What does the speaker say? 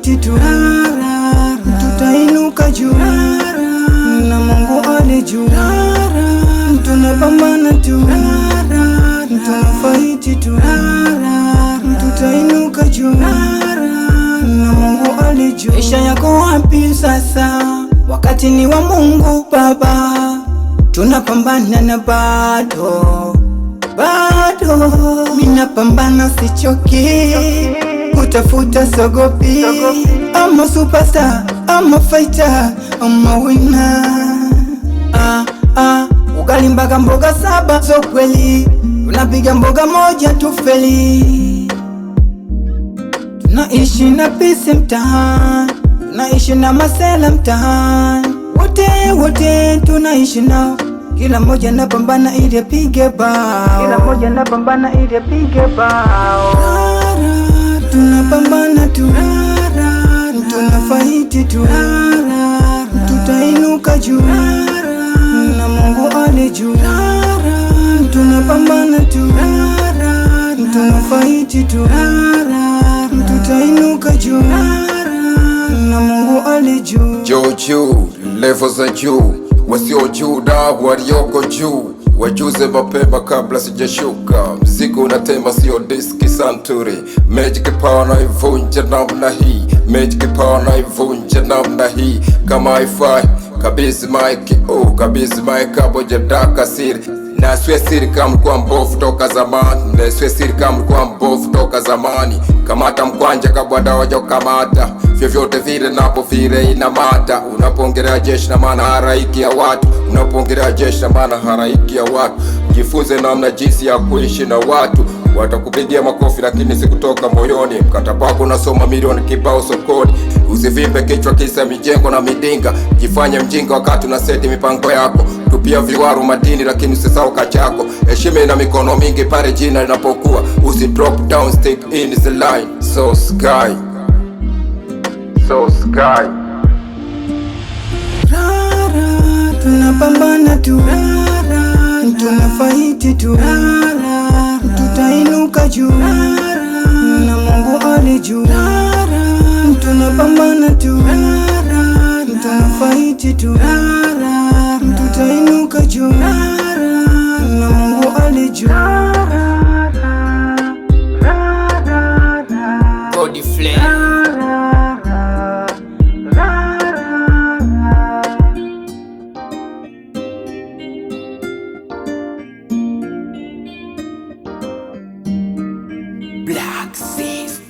tunafaiti tu, tutainuka juu na Mungu ali juu. Tunapambana tu, tunafaiti tu, tutainuka juu na Mungu ali juu. Maisha yako wapi sasa? Wakati ni wa Mungu Baba. Tunapambana na bado mina pambana, sichoki kutafuta, sogopi. Ama superstar, ama fighter, ama winner. Ugali mpaka mboga 7 so kweli, tunapiga mboga moja tufeli. Tunaishi na peace mtaani, tunaishi na masela mtaani, wote tunaishi nao. Kila moja napambana ili apige bao, tunapambana tu, tunafaiti tu, tutainuka juu na Mungu ali juu. Tunapambana tu, tunafaiti tu, tutainuka juu na Mungu ali juu. Juu level za juu, wasio juu da walioko juu, wajuze mapema kabla sijashuka. Mzigo unatema sio diski santuri, magic power na ivunja namna hii, magic power na ivunja namna hii. Kama haifai kabisi mike, kabisi mike hapo jadaka siri. Na siwe siri kama kwa mbovu toka zamani, na siwe siri kama kwa mbovu toka zamani. Kamata mkwanja kabwada wajo kamata, vyovyote vile napo vile inamata. Unapongelea jeshi na maana haraiki ya watu, unapongelea jeshi na maana haraiki ya watu. Jifunze namna jinsi ya kuishi na watu. Watakupigia makofi lakini sikutoka moyoni. Mkataba wako unasoma milioni kibao sokoni. Usivimbe kichwa kisa mijengo na midinga. Jifanye mjinga wakati unaseti mipango yako. Tupia viwaru madini lakini usisahau kachako. Heshima ina mikono mingi pale jina linapokuwa. Usi drop down, stick in the line. So sky tunapambana tu, tunafaiti tu, tutainuka juu na Mungu ali juu. Tunapambana tu, tunafaiti tu, tutainuka juu na Mungu ali juu. Body flame. Black Seas.